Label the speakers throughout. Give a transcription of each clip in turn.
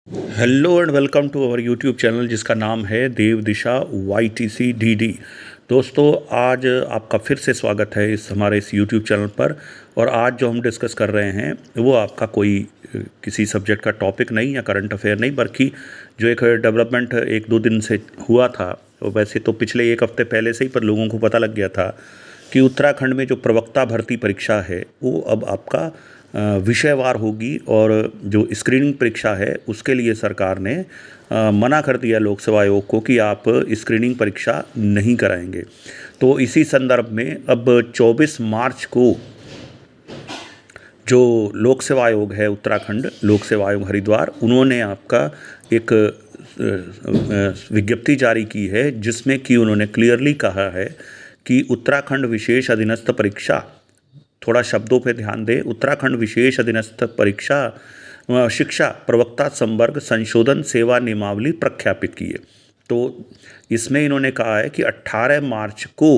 Speaker 1: Hello and welcome to our YouTube channel जिसका नाम है देव दिशा YTCDD। दोस्तों, आज आपका फिर से स्वागत है हमारे इस यूट्यूब चैनल पर। और आज जो हम डिस्कस कर रहे हैं वो आपका कोई किसी सब्जेक्ट का टॉपिक नहीं या करंट अफेयर नहीं, बल्कि जो एक डेवलपमेंट एक दो दिन से हुआ था। वैसे तो पिछले एक हफ्ते पहले से ही पर लोगों को पता लग गया था कि उत्तराखंड में जो प्रवक्ता भर्ती परीक्षा है वो अब आपका विषयवार होगी। और जो स्क्रीनिंग परीक्षा है उसके लिए सरकार ने मना कर दिया लोक सेवा आयोग को कि आप स्क्रीनिंग परीक्षा नहीं कराएंगे। तो इसी संदर्भ में अब 24 मार्च को जो लोक सेवा आयोग है, उत्तराखंड लोक सेवा आयोग हरिद्वार, उन्होंने आपका एक विज्ञप्ति जारी की है जिसमें कि उन्होंने क्लियरली कहा है कि उत्तराखंड विशेष अधीनस्थ परीक्षा, थोड़ा शब्दों पे ध्यान दें, उत्तराखंड विशेष अधीनस्थ परीक्षा शिक्षा प्रवक्ता संवर्ग संशोधन सेवा नियमावली प्रख्यापित की है। तो इसमें इन्होंने कहा है कि 18 मार्च को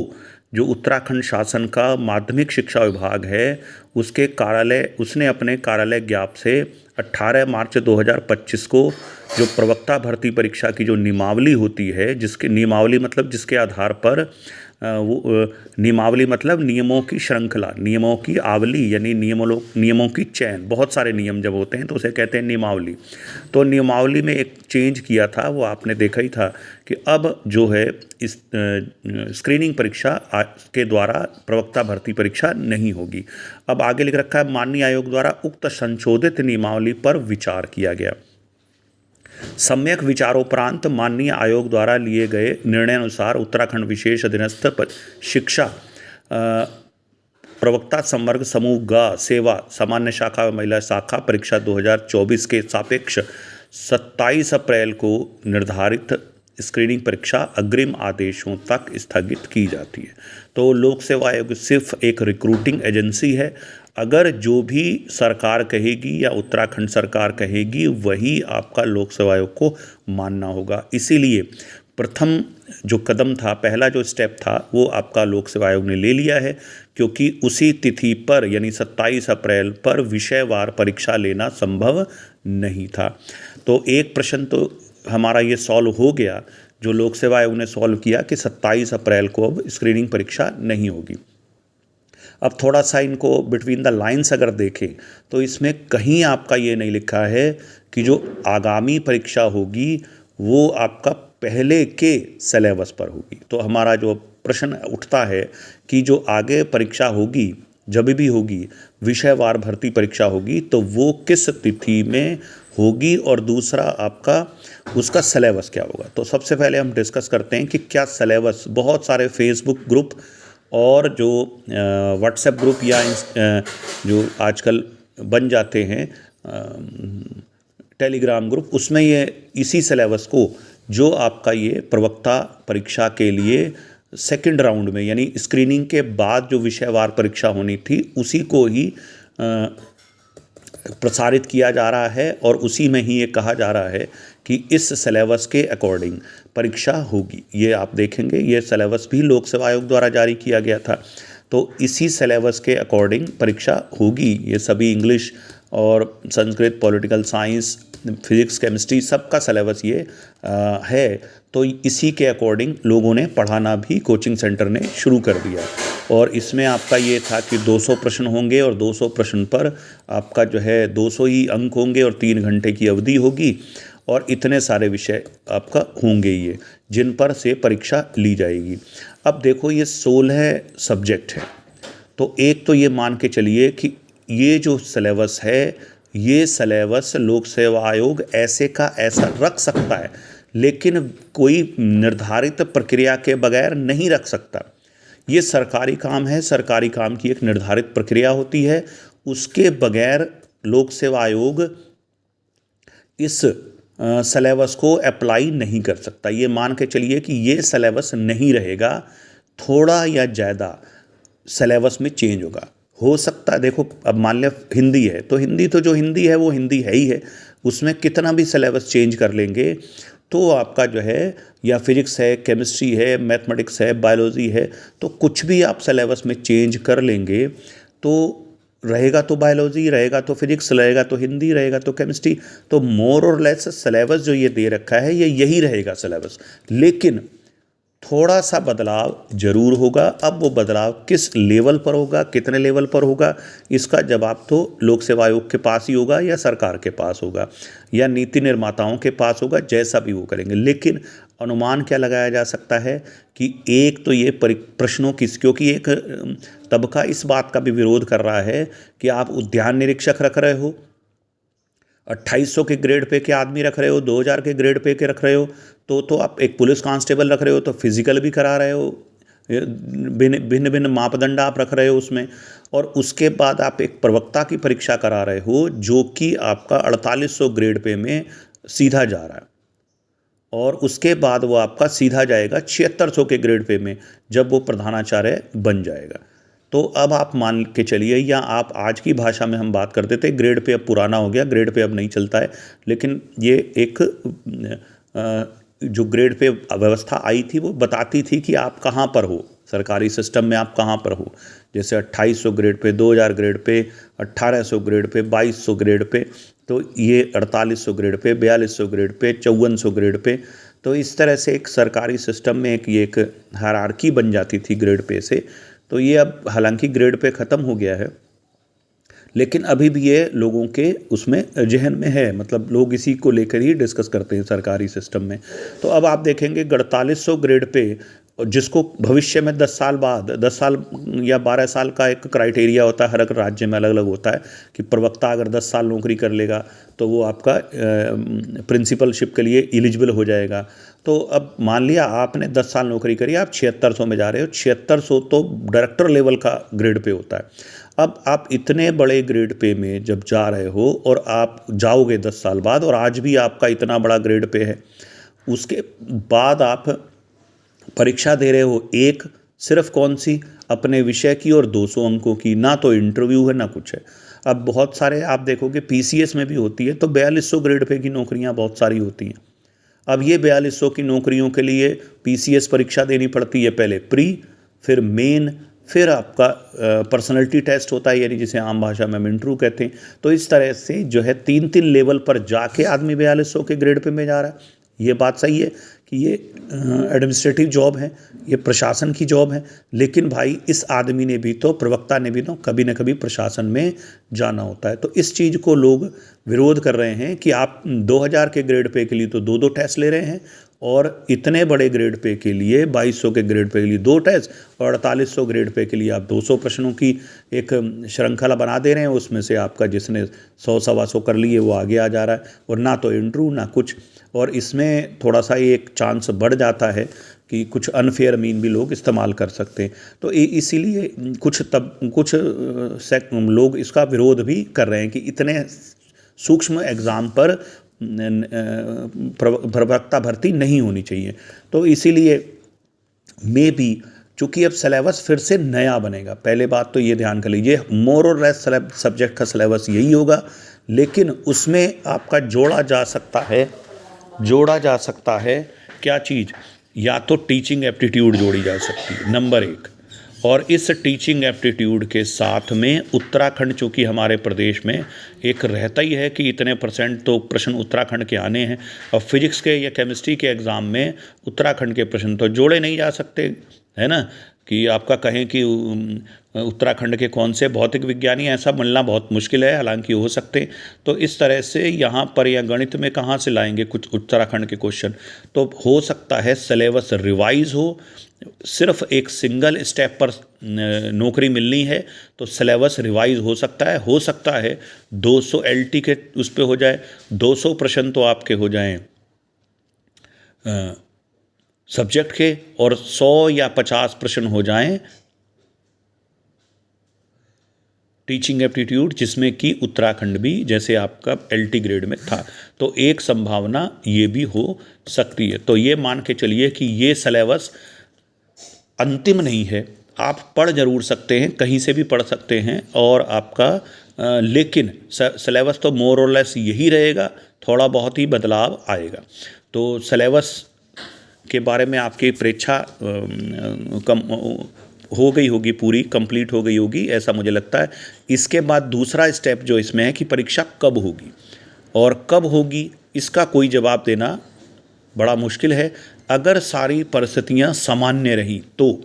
Speaker 1: जो उत्तराखंड शासन का माध्यमिक शिक्षा विभाग है उसने अपने कार्यालय ज्ञाप से 18 मार्च 2025 को जो प्रवक्ता भर्ती परीक्षा की जो नियमावली होती है, जिसके नियमावली मतलब जिसके आधार पर नियमावली मतलब नियमों की श्रृंखला, नियमों की आवली, यानी नियमों की चैन। बहुत सारे नियम जब होते हैं तो उसे कहते हैं नियमावली। तो नियमावली में एक चेंज किया था, वो आपने देखा ही था कि अब जो है इस स्क्रीनिंग परीक्षा के द्वारा प्रवक्ता भर्ती परीक्षा नहीं होगी। अब आगे लिख रखा है, माननीय आयोग द्वारा उक्त संशोधित नियमावली पर विचार किया गया। सम्यक विचारोपरांत माननीय आयोग द्वारा लिए गए निर्णय अनुसार उत्तराखंड विशेष अधीनस्थ शिक्षा प्रवक्ता संवर्ग समूह ग सेवा सामान्य शाखा व महिला शाखा परीक्षा 2024 के सापेक्ष 27 अप्रैल को निर्धारित स्क्रीनिंग परीक्षा अग्रिम आदेशों तक स्थगित की जाती है। तो लोक सेवा आयोग सिर्फ एक रिक्रूटिंग एजेंसी है। अगर जो भी सरकार कहेगी या उत्तराखंड सरकार कहेगी वही आपका लोक सेवा आयोग को मानना होगा। इसीलिए प्रथम जो कदम था, पहला जो स्टेप था, वो आपका लोक सेवा आयोग ने ले लिया है, क्योंकि उसी तिथि पर यानी 27 अप्रैल पर विषयवार परीक्षा लेना संभव नहीं था। तो एक प्रश्न तो हमारा ये सॉल्व हो गया, जो लोक सेवा आयोग ने सॉल्व किया कि 27 अप्रैल को अब स्क्रीनिंग परीक्षा नहीं होगी। अब थोड़ा सा इनको बिटवीन द लाइंस अगर देखें तो इसमें कहीं आपका ये नहीं लिखा है कि जो आगामी परीक्षा होगी वो आपका पहले के सिलेबस पर होगी। तो हमारा जो प्रश्न उठता है कि जो आगे परीक्षा होगी, जब भी होगी विषयवार भर्ती परीक्षा होगी, तो वो किस तिथि में होगी और दूसरा आपका उसका सिलेबस क्या होगा। तो सबसे पहले हम डिस्कस करते हैं कि क्या सिलेबस। बहुत सारे फेसबुक ग्रुप और जो व्हाट्सएप ग्रुप या जो आजकल बन जाते हैं टेलीग्राम ग्रुप, उसमें ये इसी सिलेबस को जो आपका ये प्रवक्ता परीक्षा के लिए सेकंड राउंड में यानी स्क्रीनिंग के बाद जो विषयवार परीक्षा होनी थी उसी को ही प्रसारित किया जा रहा है और उसी में ही ये कहा जा रहा है कि इस सिलेबस के अकॉर्डिंग परीक्षा होगी। ये आप देखेंगे, ये सिलेबस भी लोक सेवा आयोग द्वारा जारी किया गया था। तो इसी सिलेबस के अकॉर्डिंग परीक्षा होगी। ये सभी इंग्लिश और Sanskrit, political science, physics, chemistry, सबका सिलेबस ये है। तो इसी के अकॉर्डिंग लोगों ने पढ़ाना भी कोचिंग सेंटर ने शुरू कर दिया। और इसमें आपका ये था कि 200 प्रश्न होंगे और 200 प्रश्न पर आपका जो है 200 ही अंक होंगे और 3 घंटे की अवधि होगी और इतने सारे विषय आपका होंगे ये जिन पर से परीक्षा ली जाएगी। अब देखो, ये 16 सब्जेक्ट है। तो एक तो ये मान के चलिए कि ये जो सिलेबस है, ये सिलेबस लोक सेवा आयोग ऐसे का ऐसा रख सकता है, लेकिन कोई निर्धारित प्रक्रिया के बगैर नहीं रख सकता। ये सरकारी काम है, सरकारी काम की एक निर्धारित प्रक्रिया होती है, उसके बगैर लोक सेवा आयोग इस सिलेबस को अप्लाई नहीं कर सकता। ये मान के चलिए कि ये सिलेबस नहीं रहेगा, थोड़ा या ज़्यादा सिलेबस में चेंज होगा। हो सकता है, देखो अब मान लिया हिंदी है तो हिंदी तो जो हिंदी है वो हिंदी है ही है, उसमें कितना भी सिलेबस चेंज कर लेंगे तो आपका जो है, या फिजिक्स है, केमिस्ट्री है, मैथमेटिक्स है, बायोलॉजी है, तो कुछ भी आप सिलेबस में चेंज कर लेंगे तो रहेगा तो बायोलॉजी, रहेगा तो फिजिक्स, रहेगा तो हिंदी, रहेगा तो केमिस्ट्री। तो मोर और लेस सिलेबस जो ये दे रखा है ये यही रहेगा सिलेबस, लेकिन थोड़ा सा बदलाव जरूर होगा। अब वो बदलाव किस लेवल पर होगा, कितने लेवल पर होगा, इसका जवाब तो लोक सेवा आयोग के पास ही होगा, या सरकार के पास होगा, या नीति निर्माताओं के पास होगा, जैसा भी वो करेंगे। लेकिन अनुमान क्या लगाया जा सकता है कि एक तो ये प्रश्नों की, क्योंकि एक तबका इस बात का भी विरोध कर रहा है कि आप उद्यान निरीक्षक रख रहे हो, 2800 के ग्रेड पे के आदमी रख रहे हो, 2000 के ग्रेड पे के रख रहे हो, तो आप एक पुलिस कांस्टेबल रख रहे हो, तो फिजिकल भी करा रहे हो, भिन्न भिन्न मापदंड आप रख रहे हो उसमें, और उसके बाद आप एक प्रवक्ता की परीक्षा करा रहे हो जो कि आपका 4800 ग्रेड पे में सीधा जा रहा है, और उसके बाद वो आपका सीधा जाएगा 7600 के ग्रेड पे में जब वो प्रधानाचार्य बन जाएगा। तो अब आप मान के चलिए, या आप आज की भाषा में हम बात करते थे, ग्रेड पे अब पुराना हो गया, ग्रेड पे अब नहीं चलता है, लेकिन ये एक जो ग्रेड पे व्यवस्था आई थी वो बताती थी कि आप कहाँ पर हो, सरकारी सिस्टम में आप कहाँ पर हो। जैसे 2800 grade pay, 2000 grade pay, 1800 grade pay, 2200 grade pay, तो ये 4800 grade pay, 4200 grade pay, 5400 grade pay. तो इस तरह से एक सरकारी सिस्टम में एक हायरार्की बन जाती थी ग्रेड पे से। तो ये अब हालांकि ग्रेड पे ख़त्म हो गया है, लेकिन अभी भी ये लोगों के उसमें जहन में है, मतलब लोग इसी को लेकर ही डिस्कस करते हैं सरकारी सिस्टम में। तो अब आप देखेंगे 4800 ग्रेड पे, जिसको भविष्य में 10 साल बाद, 10 साल या 12 साल का एक क्राइटेरिया होता है, हर एक राज्य में अलग अलग होता है कि प्रवक्ता अगर 10 साल नौकरी कर लेगा तो वो आपका प्रिंसिपलशिप के लिए एलिजिबल हो जाएगा। तो अब मान लिया आपने 10 साल नौकरी करी, आप 7600 में जा रहे हो, 7600 तो डायरेक्टर लेवल का ग्रेड पे होता है। अब आप इतने बड़े ग्रेड पे में जब जा रहे हो और आप जाओगे 10 साल बाद, और आज भी आपका इतना बड़ा ग्रेड पे है, उसके बाद आप परीक्षा दे रहे हो, एक सिर्फ कौन सी, अपने विषय की, और 200 अंकों की, ना तो इंटरव्यू है ना कुछ है। अब बहुत सारे आप देखोगे पीसीएस में भी होती है, तो 4200 ग्रेड पे की नौकरियां बहुत सारी होती हैं। अब ये 4200 की नौकरियों के लिए पीसीएस परीक्षा देनी पड़ती है, पहले प्री, फिर मेन, फिर आपका पर्सनैलिटी टेस्ट होता है, यानी जिसे आम भाषा में हम इंटरव्यू कहते हैं। तो इस तरह से जो है 3-3 लेवल पर जाके आदमी 4200 के ग्रेड पे में जा रहा है। ये बात सही है कि ये एडमिनिस्ट्रेटिव जॉब है, ये प्रशासन की जॉब है, लेकिन भाई इस आदमी ने भी तो, प्रवक्ता ने भी तो कभी न कभी प्रशासन में जाना होता है। तो इस चीज़ को लोग विरोध कर रहे हैं कि आप 2000 के ग्रेड पे के लिए तो 2-2 टेस्ट ले रहे हैं, और इतने बड़े ग्रेड पे के लिए 2200 के ग्रेड पे के लिए 2 टेस्ट, और 4800 ग्रेड पे के लिए आप 200 प्रश्नों की एक श्रृंखला बना दे रहे हैं। उसमें से आपका जिसने 100-125 कर लिए वो आगे आ जा रहा है, और ना तो इंटरव्यू ना कुछ। और इसमें थोड़ा सा एक चांस बढ़ जाता है कि कुछ अनफेयर मीन भी लोग इस्तेमाल कर सकते हैं। तो इसीलिए कुछ लोग इसका विरोध भी कर रहे हैं कि इतने सूक्ष्म एग्ज़ाम पर प्रवक्ता भर्ती नहीं होनी चाहिए। तो इसीलिए मे बी, चूँकि अब सिलेबस फिर से नया बनेगा, पहले बात तो ये ध्यान कर लीजिए, मोर और लेस सब्जेक्ट का सिलेबस यही होगा, लेकिन उसमें आपका जोड़ा जा सकता है क्या चीज़, या तो टीचिंग एप्टीट्यूड जोड़ी जा सकती है, नंबर 1, और इस टीचिंग एप्टीट्यूड के साथ में उत्तराखंड, चूँकि हमारे प्रदेश में एक रहता ही है कि इतने % तो प्रश्न उत्तराखंड के आने हैं, और फिजिक्स के या केमिस्ट्री के एग्ज़ाम में उत्तराखंड के प्रश्न तो जोड़े नहीं जा सकते, है ना, कि आपका कहें कि उत्तराखंड के कौन से भौतिक विज्ञानी, ऐसा मिलना बहुत मुश्किल है, हालांकि हो सकते। तो इस तरह से यहाँ पर या गणित में कहाँ से लाएंगे कुछ उत्तराखंड के क्वेश्चन। तो हो सकता है सिलेबस रिवाइज हो, सिर्फ एक सिंगल स्टेप पर नौकरी मिलनी है तो सिलेबस रिवाइज हो सकता है 200 LT के उस पे हो जाए, 200 प्रश्न तो आपके हो जाएं सब्जेक्ट के, और 100 या 50 प्रश्न हो जाएं टीचिंग एप्टीट्यूड, जिसमें कि उत्तराखंड भी जैसे आपका LT ग्रेड में था। तो एक संभावना ये भी हो सकती है। तो ये मान के चलिए कि ये सिलेबस अंतिम नहीं है, आप पढ़ जरूर सकते हैं, कहीं से भी पढ़ सकते हैं, और आपका लेकिन सिलेबस तो मोर और लेस यही रहेगा, थोड़ा बहुत ही बदलाव आएगा। तो सिलेबस के बारे में आपकी प्रेक्षा हो गई होगी, पूरी कंप्लीट हो गई होगी, ऐसा मुझे लगता है। इसके बाद दूसरा स्टेप जो इसमें है कि परीक्षा कब होगी, और कब होगी इसका कोई जवाब देना बड़ा मुश्किल है। अगर सारी परिस्थितियां सामान्य रही तो,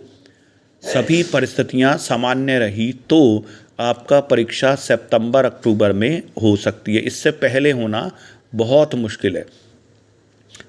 Speaker 1: सभी परिस्थितियां सामान्य रही तो आपका परीक्षा सितंबर अक्टूबर में हो सकती है। इससे पहले होना बहुत मुश्किल है,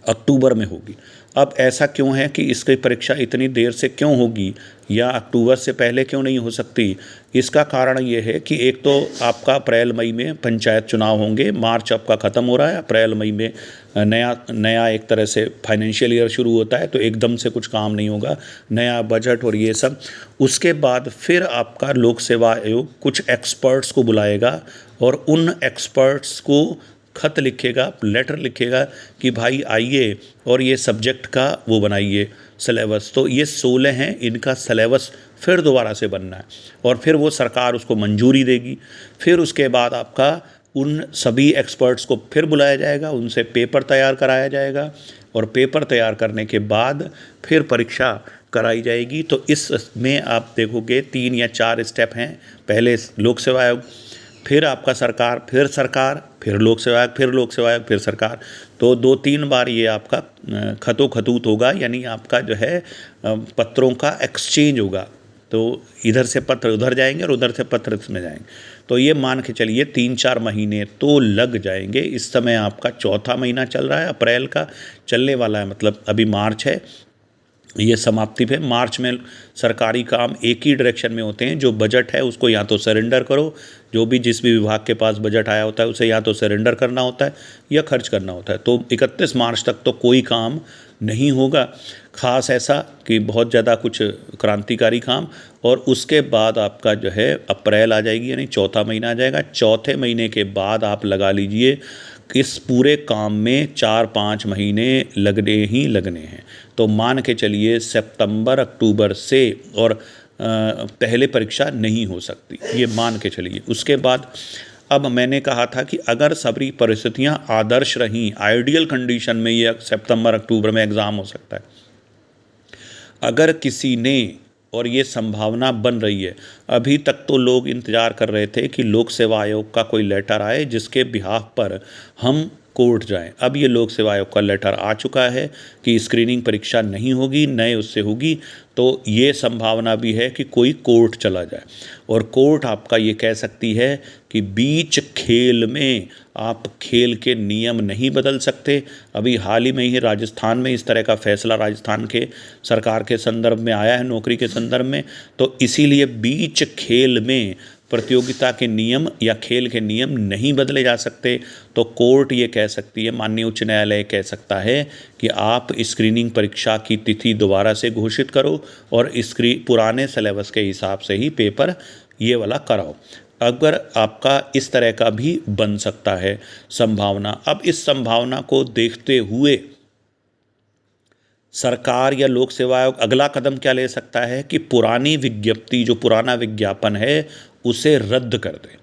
Speaker 1: अक्टूबर में होगी। अब ऐसा क्यों है कि इसकी परीक्षा इतनी देर से क्यों होगी, या अक्टूबर से पहले क्यों नहीं हो सकती? इसका कारण ये है कि एक तो आपका अप्रैल मई में पंचायत चुनाव होंगे, मार्च आपका ख़त्म हो रहा है, अप्रैल मई में नया एक तरह से फाइनेंशियल ईयर शुरू होता है, तो एकदम से कुछ काम नहीं होगा, नया बजट और ये सब। उसके बाद फिर आपका लोक सेवा आयोग कुछ एक्सपर्ट्स को बुलाएगा और उन एक्सपर्ट्स को खत लिखेगा, लेटर लिखेगा कि भाई आइए और ये सब्जेक्ट का वो बनाइए सिलेबस। तो ये 16 हैं, इनका सिलेबस फिर दोबारा से बनना है, और फिर वो सरकार उसको मंजूरी देगी। फिर उसके बाद आपका उन सभी एक्सपर्ट्स को फिर बुलाया जाएगा, उनसे पेपर तैयार कराया जाएगा, और पेपर तैयार करने के बाद फिर परीक्षा कराई जाएगी। तो इसमें आप देखोगे 3 या 4 स्टेप हैं। पहले लोक सेवा आयोग, फिर आपका सरकार, फिर लोक सेवा आयोग, फिर लोक सेवा आयोग, फिर सरकार। तो 2-3 बार ये आपका खतोखतूत होगा, यानी आपका जो है पत्रों का एक्सचेंज होगा। तो इधर से पत्र उधर जाएंगे और उधर से पत्र इसमें जाएंगे। तो ये मान के चलिए 3-4 महीने तो लग जाएंगे। इस समय आपका चौथा महीना चल रहा है, अप्रैल का चलने वाला है, मतलब अभी मार्च है, ये समाप्ति पे। मार्च में सरकारी काम एक ही डायरेक्शन में होते हैं, जो बजट है उसको या तो सरेंडर करो, जो भी जिस भी विभाग के पास बजट आया होता है उसे या तो सरेंडर करना होता है या खर्च करना होता है। तो 31 मार्च तक तो कोई काम नहीं होगा ख़ास ऐसा कि बहुत ज़्यादा कुछ क्रांतिकारी काम। और उसके बाद आपका जो है अप्रैल आ जाएगी, यानी चौथा महीना आ जाएगा। चौथे महीने के बाद आप लगा लीजिए इस पूरे काम में 4-5 महीने लगने ही लगने हैं। तो मान के चलिए सितंबर अक्टूबर से और पहले परीक्षा नहीं हो सकती, ये मान के चलिए। उसके बाद अब मैंने कहा था कि अगर सभी परिस्थितियां आदर्श रहीं, आइडियल कंडीशन में ये सितंबर अक्टूबर में एग्ज़ाम हो सकता है। अगर किसी ने, और ये संभावना बन रही है, अभी तक तो लोग इंतज़ार कर रहे थे कि लोक सेवा आयोग का कोई लेटर आए जिसके बिहाफ पर हम कोर्ट जाएं। अब ये लोक सेवा आयोग का लेटर आ चुका है कि स्क्रीनिंग परीक्षा नहीं होगी, नए उससे होगी। तो ये संभावना भी है कि कोई कोर्ट चला जाए, और कोर्ट आपका ये कह सकती है कि बीच खेल में आप खेल के नियम नहीं बदल सकते। अभी हाल ही में ही राजस्थान में इस तरह का फैसला राजस्थान के सरकार के संदर्भ में आया है, नौकरी के संदर्भ में। तो इसीलिए बीच खेल में प्रतियोगिता के नियम या खेल के नियम नहीं बदले जा सकते। तो कोर्ट ये कह सकती है, माननीय उच्च न्यायालय कह सकता है कि आप स्क्रीनिंग परीक्षा की तिथि दोबारा से घोषित करो और पुराने सिलेबस के हिसाब से ही पेपर ये वाला कराओ। अगर आपका इस तरह का भी बन सकता है संभावना। अब इस संभावना को देखते हुए सरकार या लोक सेवा आयोग अगला कदम क्या ले सकता है कि पुरानी विज्ञप्ति, जो पुराना विज्ञापन है, उसे रद्द कर दे।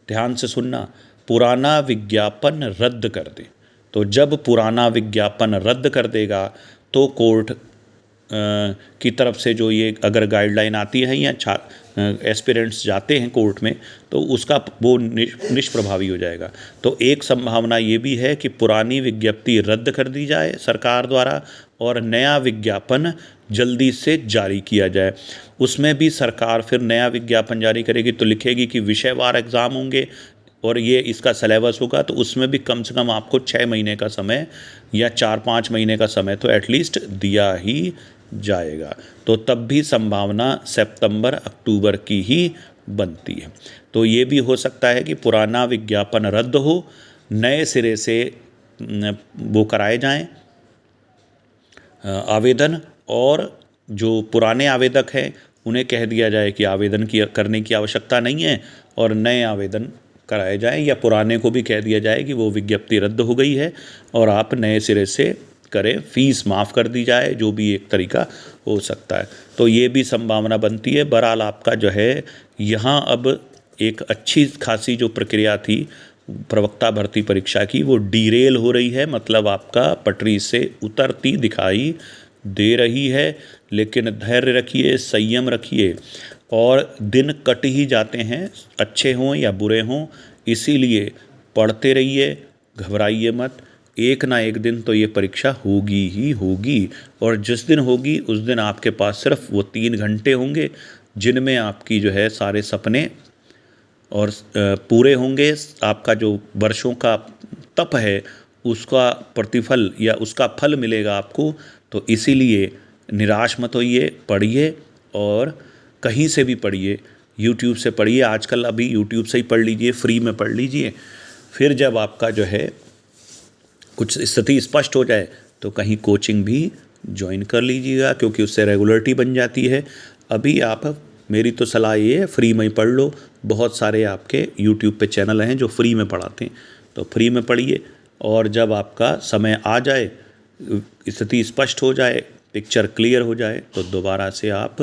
Speaker 1: ध्यान से सुनना, पुराना विज्ञापन रद्द कर दे। तो जब पुराना विज्ञापन रद्द कर देगा तो कोर्ट की तरफ से जो ये अगर गाइडलाइन आती है या एस्पिरेंट्स जाते हैं कोर्ट में, तो उसका वो निष्प्रभावी हो जाएगा। तो एक संभावना ये भी है कि पुरानी विज्ञप्ति रद्द कर दी जाए सरकार द्वारा और नया विज्ञापन जल्दी से जारी किया जाए। उसमें भी सरकार फिर नया विज्ञापन जारी करेगी तो लिखेगी कि विषयवार एग्ज़ाम होंगे और ये इसका सिलेबस होगा। तो उसमें भी कम से कम आपको 6 महीने का समय या 4-5 महीने का समय तो एटलीस्ट दिया ही जाएगा। तो तब भी संभावना सितंबर अक्टूबर की ही बनती है। तो ये भी हो सकता है कि पुराना विज्ञापन रद्द हो, नए सिरे से वो कराए जाएं आवेदन, और जो पुराने आवेदक हैं उन्हें कह दिया जाए कि आवेदन करने की आवश्यकता नहीं है और नए आवेदन कराए जाएं, या पुराने को भी कह दिया जाए कि वो विज्ञप्ति रद्द हो गई है और आप नए सिरे से करें, फीस माफ़ कर दी जाए, जो भी एक तरीका हो सकता है। तो ये भी संभावना बनती है। बहरहाल आपका जो है यहाँ अब एक अच्छी खासी जो प्रक्रिया थी प्रवक्ता भर्ती परीक्षा की, वो डीरेल हो रही है, मतलब आपका पटरी से उतरती दिखाई दे रही है, लेकिन धैर्य रखिए, संयम रखिए, और दिन कट ही जाते हैं, अच्छे हों या बुरे हों। इसीलिए पढ़ते रहिए, घबराइए मत। एक ना एक दिन तो ये परीक्षा होगी ही होगी, और जिस दिन होगी उस दिन आपके पास सिर्फ वो 3 घंटे होंगे जिनमें आपकी जो है सारे सपने और पूरे होंगे। आपका जो वर्षों का तप है उसका प्रतिफल या उसका फल मिलेगा आपको। तो इसीलिए निराश मत होइए, पढ़िए, और कहीं से भी पढ़िए, यूट्यूब से पढ़िए। आजकल अभी यूट्यूब से ही पढ़ लीजिए, फ्री में पढ़ लीजिए। फिर जब आपका जो है कुछ स्थिति स्पष्ट हो जाए तो कहीं कोचिंग भी ज्वाइन कर लीजिएगा, क्योंकि उससे रेगुलरिटी बन जाती है। अभी आप, मेरी तो सलाह ये है, फ्री में ही पढ़ लो। बहुत सारे आपके यूट्यूब पे चैनल हैं जो फ्री में पढ़ाते हैं, तो फ्री में पढ़िए। और जब आपका समय आ जाए, स्थिति स्पष्ट हो जाए, पिक्चर क्लियर हो जाए, तो दोबारा से आप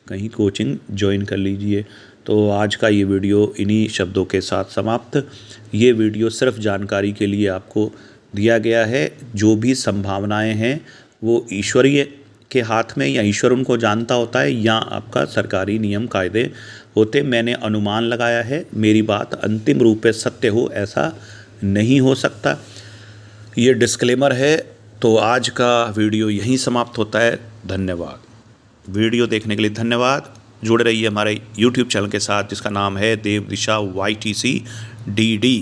Speaker 1: कहीं कोचिंग ज्वाइन कर लीजिए। तो आज का ये वीडियो इन्हीं शब्दों के साथ समाप्त। ये वीडियो सिर्फ जानकारी के लिए आपको दिया गया है। जो भी संभावनाएं हैं वो ईश्वरीय के हाथ में, या ईश्वर उनको जानता होता है, या आपका सरकारी नियम कायदे होते। मैंने अनुमान लगाया है, मेरी बात अंतिम रूप से सत्य हो ऐसा नहीं हो सकता। ये डिस्क्लेमर है। तो आज का वीडियो यहीं समाप्त होता है। धन्यवाद। वीडियो देखने के लिए धन्यवाद। जुड़े रहिए हमारे YouTube चैनल के साथ, जिसका नाम है देव दिशा YTC DD।